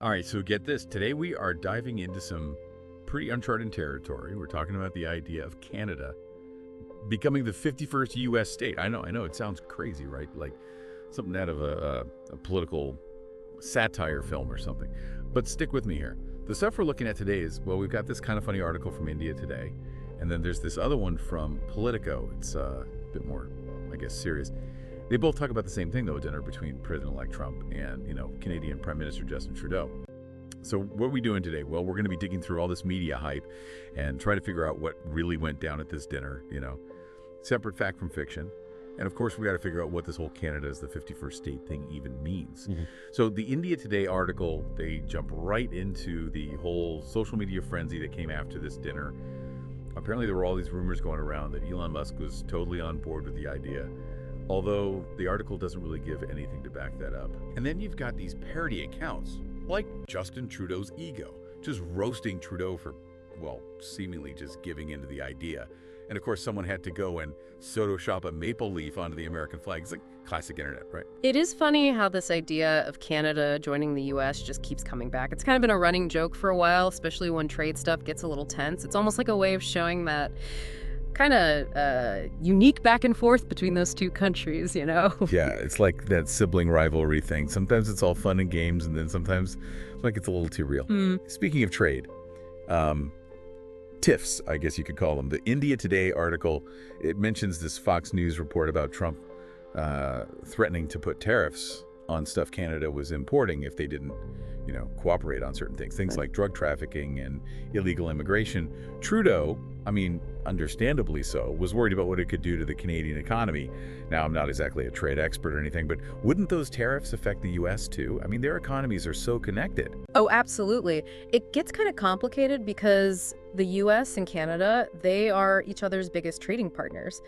All right, so get this. Today we are diving into some pretty uncharted territory. We're talking about the idea of Canada becoming the 51st U.S. state. I know, it sounds crazy, right? Like something out of a political satire film or something. But stick with me here. The stuff we're looking at today is, well, we've got this kind of funny article from India Today, and then there's this other one from Politico. It's a bit more, I guess, serious. They both talk about the same thing, though, a dinner between President-elect Trump and, Canadian Prime Minister Justin Trudeau. So what are we doing today? Well, we're going to be digging through all this media hype and try to figure out what really went down at this dinner, separate fact from fiction. And of course, we got to figure out what this whole Canada is the 51st state thing even means. So the India Today article, they jump right into the whole social media frenzy that came after this dinner. Apparently, there were all these rumors going around that Elon Musk was totally on board with the idea, although the article doesn't really give anything to back that up. And then you've got these parody accounts, like Justin Trudeau's ego, just roasting Trudeau for, well, seemingly just giving into the idea. And of course, someone had to go and Photoshop a maple leaf onto the American flag. It's like classic internet, right? It is funny how this idea of Canada joining the U.S. just keeps coming back. It's kind of been a running joke for a while, especially when trade stuff gets a little tense. It's almost like a way of showing that kind of unique back and forth between those two countries, Yeah, it's like that sibling rivalry thing. Sometimes it's all fun and games, and then sometimes like it's a little too real. Speaking of trade, TIFs, I guess you could call them. The India Today article, it mentions this Fox News report about Trump threatening to put tariffs on stuff Canada was importing if they didn't, cooperate on certain things like drug trafficking and illegal immigration. Trudeau, understandably so, was worried about what it could do to the Canadian economy. Now, I'm not exactly a trade expert or anything, but wouldn't those tariffs affect the U.S. too? Their economies are so connected. Oh, absolutely. It gets kind of complicated because the U.S. and Canada, they are each other's biggest trading partners.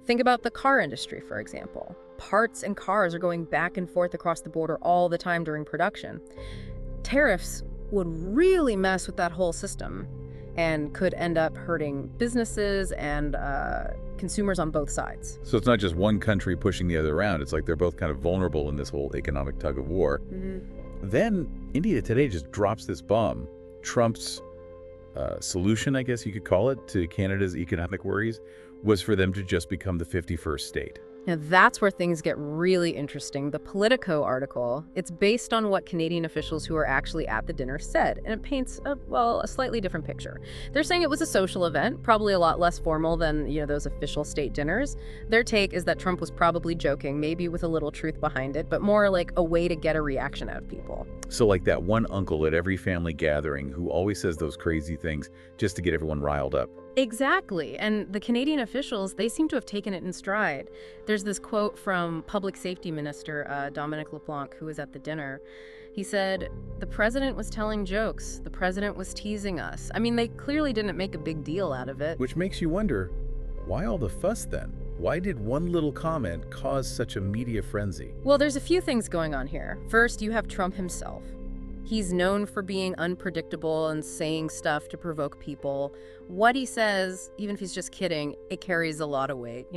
Think about the car industry, for example. Parts and cars are going back and forth across the border all the time during production. Tariffs would really mess with that whole system and could end up hurting businesses and consumers on both sides. So it's not just one country pushing the other around. It's like they're both kind of vulnerable in this whole economic tug of war. Then India Today just drops this bomb. Trump's solution, I guess you could call it, to Canada's economic worries was for them to just become the 51st state. Now that's where things get really interesting. The Politico article, it's based on what Canadian officials who are actually at the dinner said, and it paints a slightly different picture. They're saying it was a social event, probably a lot less formal than, those official state dinners. Their take is that Trump was probably joking, maybe with a little truth behind it, but more like a way to get a reaction out of people. So like that one uncle at every family gathering who always says those crazy things just to get everyone riled up. Exactly. And the Canadian officials, they seem to have taken it in stride. There's this quote from Public Safety Minister Dominic LeBlanc, who was at the dinner. He said, "The president was telling jokes. The president was teasing us." They clearly didn't make a big deal out of it. Which makes you wonder, why all the fuss then? Why did one little comment cause such a media frenzy? Well, there's a few things going on here. First, you have Trump himself. He's known for being unpredictable and saying stuff to provoke people. What he says, even if he's just kidding, it carries a lot of weight,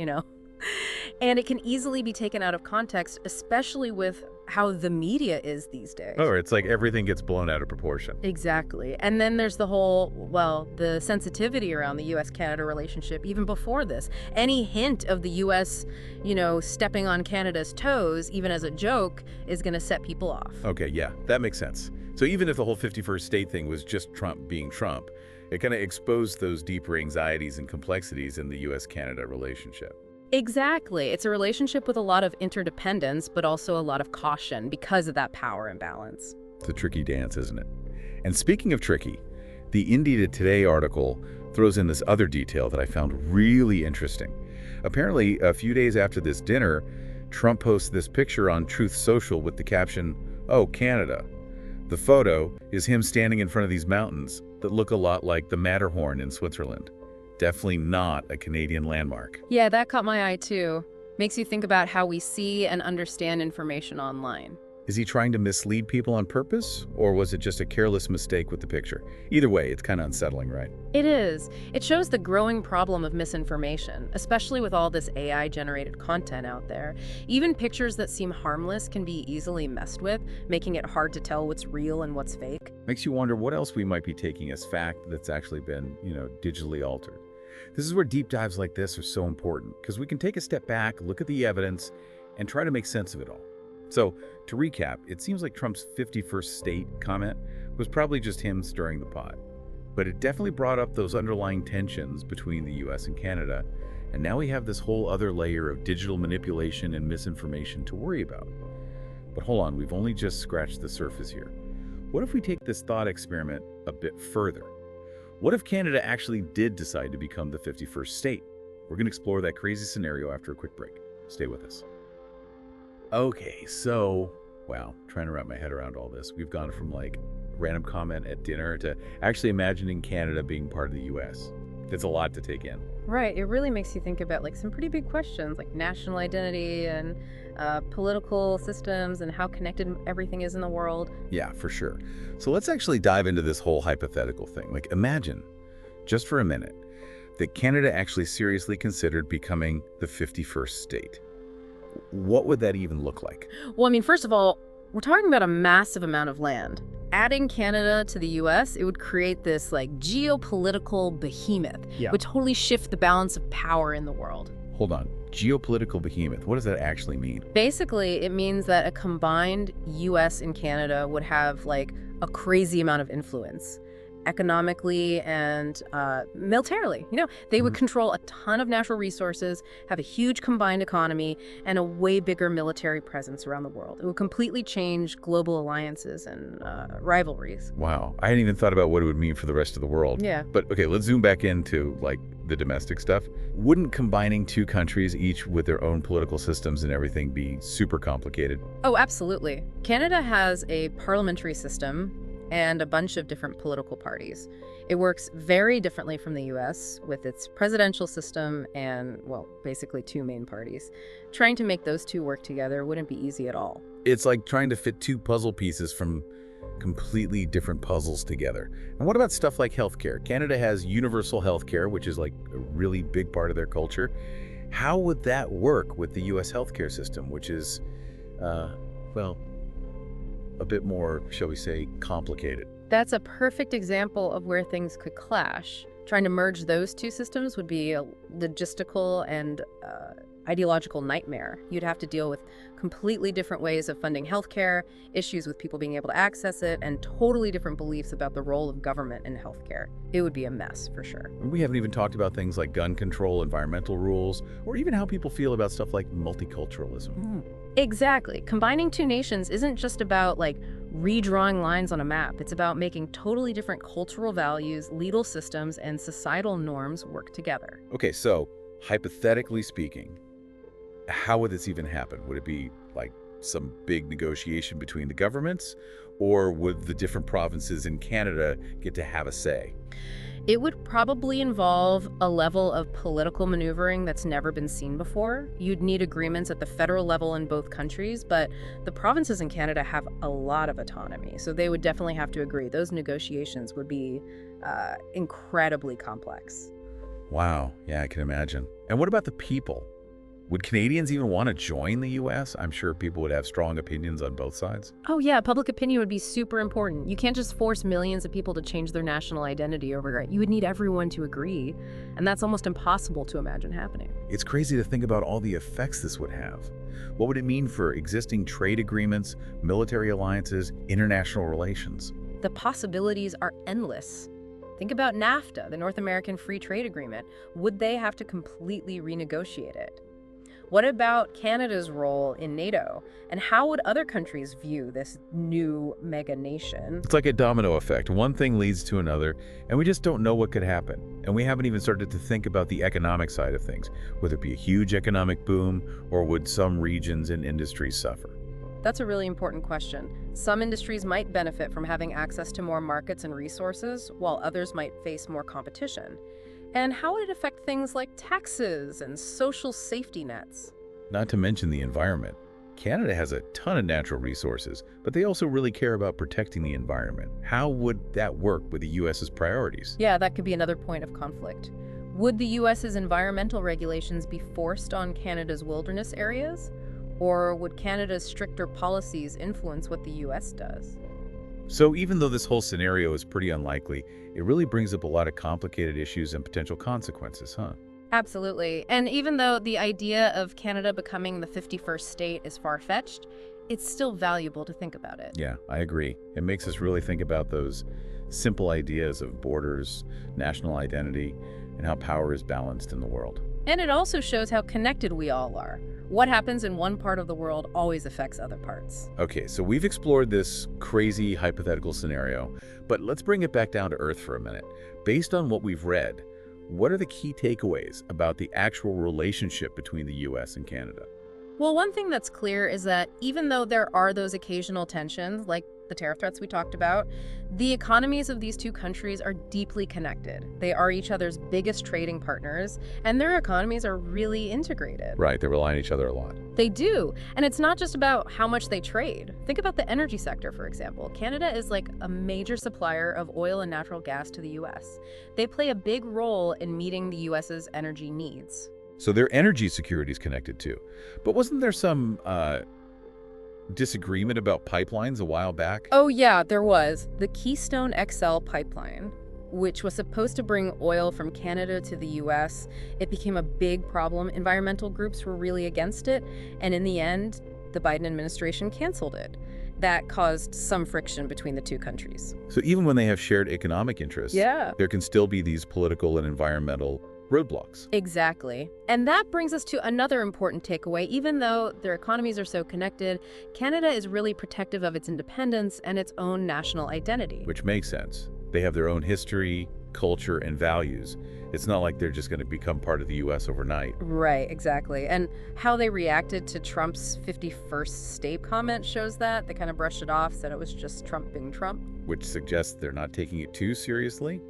And it can easily be taken out of context, especially with how the media is these days. Oh, it's like everything gets blown out of proportion. Exactly. And then there's the whole, the sensitivity around the U.S.-Canada relationship even before this. Any hint of the U.S., stepping on Canada's toes, even as a joke, is going to set people off. Okay, yeah, that makes sense. So even if the whole 51st state thing was just Trump being Trump, it kind of exposed those deeper anxieties and complexities in the U.S.-Canada relationship. Exactly. It's a relationship with a lot of interdependence, but also a lot of caution because of that power imbalance. It's a tricky dance, isn't it? And speaking of tricky, the India Today article throws in this other detail that I found really interesting. Apparently, a few days after this dinner, Trump posts this picture on Truth Social with the caption, "Oh, Canada." The photo is him standing in front of these mountains that look a lot like the Matterhorn in Switzerland. Definitely not a Canadian landmark. Yeah, that caught my eye too. Makes you think about how we see and understand information online. Is he trying to mislead people on purpose, or was it just a careless mistake with the picture? Either way, it's kind of unsettling, right? It is. It shows the growing problem of misinformation, especially with all this AI-generated content out there. Even pictures that seem harmless can be easily messed with, making it hard to tell what's real and what's fake. Makes you wonder what else we might be taking as fact that's actually been, digitally altered. This is where deep dives like this are so important, because we can take a step back, look at the evidence, and try to make sense of it all. So, to recap, it seems like Trump's 51st state comment was probably just him stirring the pot. But it definitely brought up those underlying tensions between the US and Canada, and now we have this whole other layer of digital manipulation and misinformation to worry about. But hold on, we've only just scratched the surface here. What if we take this thought experiment a bit further? What if Canada actually did decide to become the 51st state? We're going to explore that crazy scenario after a quick break. Stay with us. Okay, so, wow, trying to wrap my head around all this. We've gone from like random comment at dinner to actually imagining Canada being part of the US. It's a lot to take in. Right, it really makes you think about like some pretty big questions like national identity and political systems and how connected everything is in the world. Yeah, for sure. So let's actually dive into this whole hypothetical thing. Like imagine, just for a minute, that Canada actually seriously considered becoming the 51st state. What would that even look like? Well, I mean, first of all, we're talking about a massive amount of land. Adding Canada to the US, it would create this like geopolitical behemoth. Yeah. Would totally shift the balance of power in the world. Hold on. Geopolitical behemoth. What does that actually mean? Basically, it means that a combined US and Canada would have like a crazy amount of influence economically and militarily. They would control a ton of natural resources, have a huge combined economy, and a way bigger military presence around the world. It would completely change global alliances and rivalries. Wow. I hadn't even thought about what it would mean for the rest of the world. Yeah. But okay, let's zoom back into like the domestic stuff. Wouldn't combining two countries, each with their own political systems and everything, be super complicated? Oh, absolutely. Canada has a parliamentary system and a bunch of different political parties. It works very differently from the US with its presidential system and, well, basically two main parties. Trying to make those two work together wouldn't be easy at all. It's like trying to fit two puzzle pieces from completely different puzzles together. And what about stuff like healthcare? Canada has universal healthcare, which is like a really big part of their culture. How would that work with the US healthcare system, which is, well, a bit more, shall we say, complicated? That's a perfect example of where things could clash. Trying to merge those two systems would be a logistical and ideological nightmare. You'd have to deal with completely different ways of funding healthcare, issues with people being able to access it, and totally different beliefs about the role of government in healthcare. It would be a mess, for sure. We haven't even talked about things like gun control, environmental rules, or even how people feel about stuff like multiculturalism. Exactly. Combining two nations isn't just about like redrawing lines on a map. It's about making totally different cultural values, legal systems, and societal norms work together. Okay, so hypothetically speaking, how would this even happen? Would it be like some big negotiation between the governments, or would the different provinces in Canada get to have a say? It would probably involve a level of political maneuvering that's never been seen before. You'd need agreements at the federal level in both countries, but the provinces in Canada have a lot of autonomy, so they would definitely have to agree. Those negotiations would be incredibly complex. Wow, yeah, I can imagine. And what about the people? Would Canadians even want to join the US? I'm sure people would have strong opinions on both sides. Oh yeah, public opinion would be super important. You can't just force millions of people to change their national identity overnight. You would need everyone to agree, and that's almost impossible to imagine happening. It's crazy to think about all the effects this would have. What would it mean for existing trade agreements, military alliances, international relations? The possibilities are endless. Think about NAFTA, the North American Free Trade Agreement. Would they have to completely renegotiate it? What about Canada's role in NATO? And how would other countries view this new mega nation? It's like a domino effect. One thing leads to another, and we just don't know what could happen. And we haven't even started to think about the economic side of things. Would it be a huge economic boom, or would some regions and industries suffer? That's a really important question. Some industries might benefit from having access to more markets and resources, while others might face more competition. And how would it affect things like taxes and social safety nets? Not to mention the environment. Canada has a ton of natural resources, but they also really care about protecting the environment. How would that work with the U.S.'s priorities? Yeah, that could be another point of conflict. Would the U.S.'s environmental regulations be forced on Canada's wilderness areas? Or would Canada's stricter policies influence what the U.S. does? So even though this whole scenario is pretty unlikely, it really brings up a lot of complicated issues and potential consequences, huh? Absolutely. And even though the idea of Canada becoming the 51st state is far-fetched, it's still valuable to think about it. Yeah, I agree. It makes us really think about those simple ideas of borders, national identity, and how power is balanced in the world. And it also shows how connected we all are. What happens in one part of the world always affects other parts. Okay, so we've explored this crazy hypothetical scenario, but let's bring it back down to earth for a minute. Based on what we've read, what are the key takeaways about the actual relationship between the U.S. and Canada? Well, one thing that's clear is that even though there are those occasional tensions, like the tariff threats we talked about, the economies of these two countries are deeply connected. They are each other's biggest trading partners, and their economies are really integrated. Right, they rely on each other a lot. They do. And it's not just about how much they trade. Think about the energy sector, for example. Canada is like a major supplier of oil and natural gas to the U.S. They play a big role in meeting the U.S.'s energy needs. So their energy security is connected too. But wasn't there some disagreement about pipelines a while back? Oh yeah, there was. The Keystone XL pipeline, which was supposed to bring oil from Canada to the US, it became a big problem. Environmental groups were really against it, and in the end, the Biden administration canceled it. That caused some friction between the two countries. So even when they have shared economic interests, Yeah. there can still be these political and environmental roadblocks. Exactly. And that brings us to another important takeaway. Even though their economies are so connected, Canada is really protective of its independence and its own national identity. Which makes sense. They have their own history, culture, and values. It's not like they're just going to become part of the U.S. overnight. Right, exactly. And how they reacted to Trump's 51st state comment shows that. They kind of brushed it off, said it was just Trump being Trump. Which suggests they're not taking it too seriously.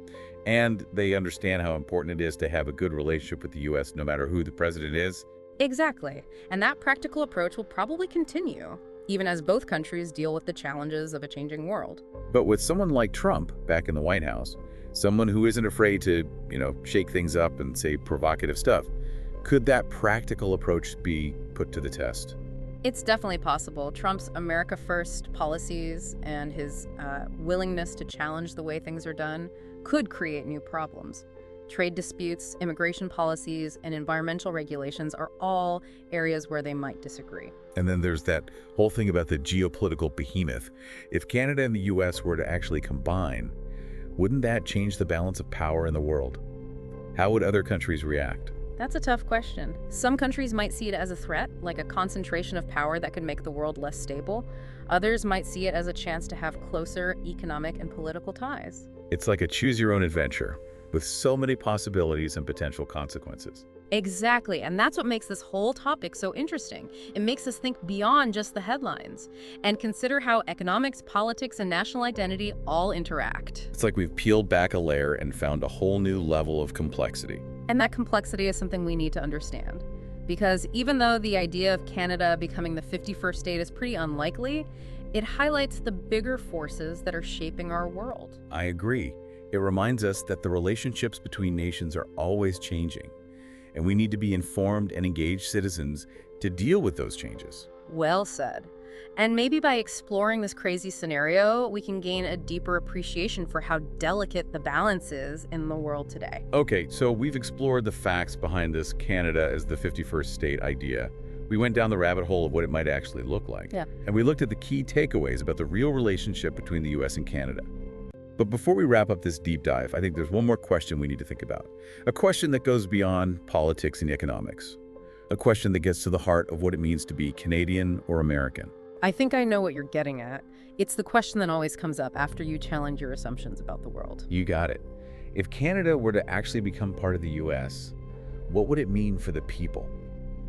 And they understand how important it is to have a good relationship with the U.S. no matter who the president is. Exactly. And that practical approach will probably continue, even as both countries deal with the challenges of a changing world. But with someone like Trump back in the White House, someone who isn't afraid to, shake things up and say provocative stuff, could that practical approach be put to the test? It's definitely possible. Trump's America First policies and his willingness to challenge the way things are done could create new problems. Trade disputes, immigration policies, and environmental regulations are all areas where they might disagree. And then there's that whole thing about the geopolitical behemoth. If Canada and the U.S. were to actually combine, wouldn't that change the balance of power in the world? How would other countries react? That's a tough question. Some countries might see it as a threat, like a concentration of power that could make the world less stable. Others might see it as a chance to have closer economic and political ties. It's like a choose-your-own-adventure, with so many possibilities and potential consequences. Exactly, and that's what makes this whole topic so interesting. It makes us think beyond just the headlines and consider how economics, politics, and national identity all interact. It's like we've peeled back a layer and found a whole new level of complexity. And that complexity is something we need to understand. Because even though the idea of Canada becoming the 51st state is pretty unlikely, it highlights the bigger forces that are shaping our world. I agree. It reminds us that the relationships between nations are always changing, and we need to be informed and engaged citizens to deal with those changes. Well said. And maybe by exploring this crazy scenario, we can gain a deeper appreciation for how delicate the balance is in the world today. Okay, so we've explored the facts behind this Canada as the 51st state idea. We went down the rabbit hole of what it might actually look like. Yeah. And we looked at the key takeaways about the real relationship between the U.S. and Canada. But before we wrap up this deep dive, I think there's one more question we need to think about. A question that goes beyond politics and economics. A question that gets to the heart of what it means to be Canadian or American. I think I know what you're getting at. It's the question that always comes up after you challenge your assumptions about the world. You got it. If Canada were to actually become part of the U.S., what would it mean for the people?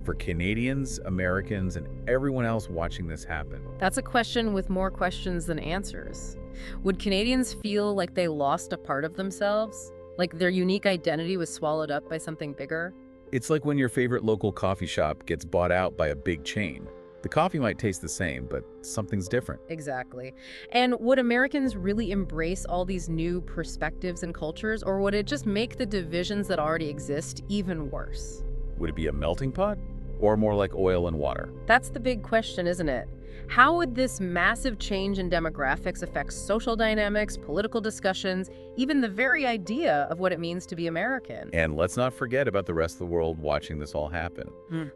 For Canadians, Americans, and everyone else watching this happen? That's a question with more questions than answers. Would Canadians feel like they lost a part of themselves? Like their unique identity was swallowed up by something bigger? It's like when your favorite local coffee shop gets bought out by a big chain. The coffee might taste the same, but something's different. Exactly. And would Americans really embrace all these new perspectives and cultures, or would it just make the divisions that already exist even worse? Would it be a melting pot or more like oil and water? That's the big question, isn't it? How would this massive change in demographics affect social dynamics, political discussions, even the very idea of what it means to be American? And let's not forget about the rest of the world watching this all happen.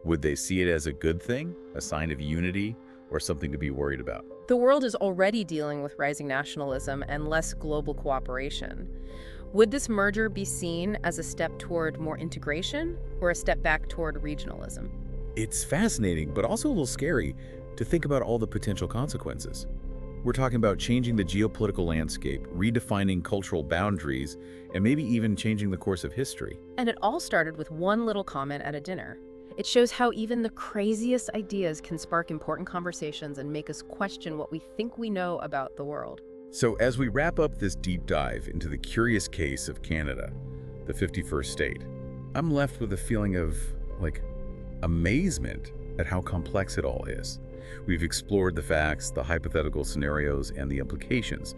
Would they see it as a good thing, a sign of unity, or something to be worried about? The world is already dealing with rising nationalism and less global cooperation. Would this merger be seen as a step toward more integration or a step back toward regionalism? It's fascinating, but also a little scary to think about all the potential consequences. We're talking about changing the geopolitical landscape, redefining cultural boundaries, and maybe even changing the course of history. And it all started with one little comment at a dinner. It shows how even the craziest ideas can spark important conversations and make us question what we think we know about the world. So as we wrap up this deep dive into the curious case of Canada, the 51st state, I'm left with a feeling of, amazement at how complex it all is. We've explored the facts, the hypothetical scenarios, and the implications.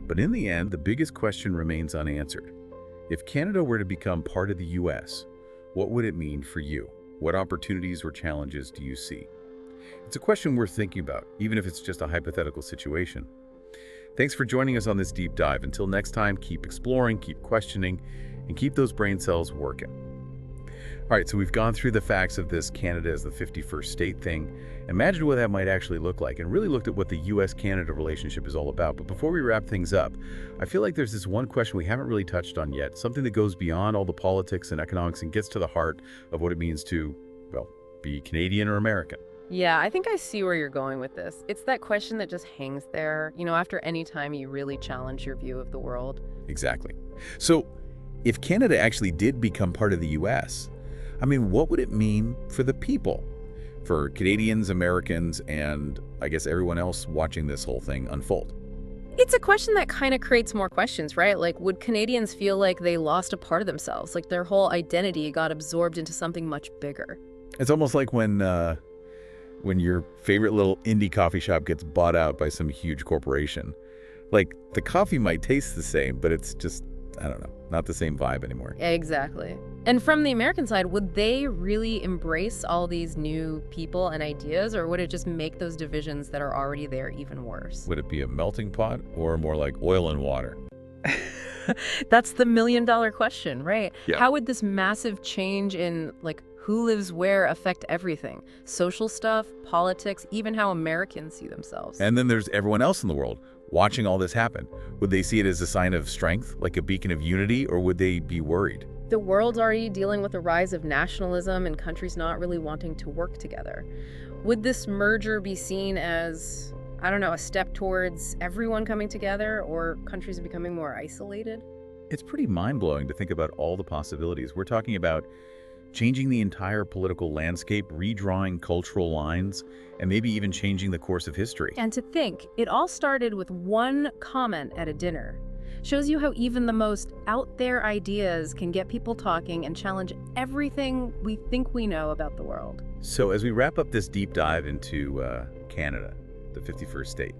But in the end, the biggest question remains unanswered. If Canada were to become part of the U.S., what would it mean for you? What opportunities or challenges do you see? It's a question worth thinking about, even if it's just a hypothetical situation. Thanks for joining us on this deep dive. Until next time, keep exploring, keep questioning, and keep those brain cells working. All right, so we've gone through the facts of this Canada as the 51st state thing. Imagine what that might actually look like, and really looked at what the U.S.-Canada relationship is all about. But before we wrap things up, I feel like there's this one question we haven't really touched on yet, something that goes beyond all the politics and economics and gets to the heart of what it means to, well, be Canadian or American. Yeah, I think I see where you're going with this. It's that question that just hangs there, after any time you really challenge your view of the world. Exactly. So if Canada actually did become part of the U.S., what would it mean for the people? For Canadians, Americans, and I guess everyone else watching this whole thing unfold? It's a question that kind of creates more questions, right? Would Canadians feel like they lost a part of themselves, like their whole identity got absorbed into something much bigger? It's almost like when your favorite little indie coffee shop gets bought out by some huge corporation. The coffee might taste the same, but it's just, I don't know, not the same vibe anymore. Exactly. And from the American side, would they really embrace all these new people and ideas, or would it just make those divisions that are already there even worse? Would it be a melting pot or more like oil and water? That's the million-dollar question, right? Yeah. How would this massive change in, who lives where affect everything? Social stuff, politics, even how Americans see themselves. And then there's everyone else in the world watching all this happen. Would they see it as a sign of strength, like a beacon of unity, or would they be worried? The world's already dealing with the rise of nationalism and countries not really wanting to work together. Would this merger be seen as, a step towards everyone coming together, or countries becoming more isolated? It's pretty mind-blowing to think about all the possibilities. We're talking about changing the entire political landscape, redrawing cultural lines, and maybe even changing the course of history. And to think, it all started with one comment at a dinner. Shows you how even the most out-there ideas can get people talking and challenge everything we think we know about the world. So as we wrap up this deep dive into Canada, the 51st state,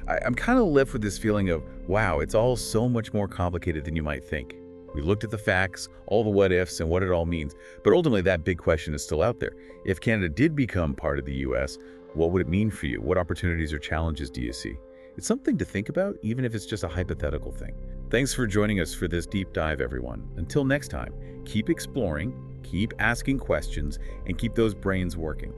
I'm kind of left with this feeling of, wow, it's all so much more complicated than you might think. We looked at the facts, all the what-ifs, and what it all means. But ultimately, that big question is still out there. If Canada did become part of the U.S., what would it mean for you? What opportunities or challenges do you see? It's something to think about, even if it's just a hypothetical thing. Thanks for joining us for this deep dive, everyone. Until next time, keep exploring, keep asking questions, and keep those brains working.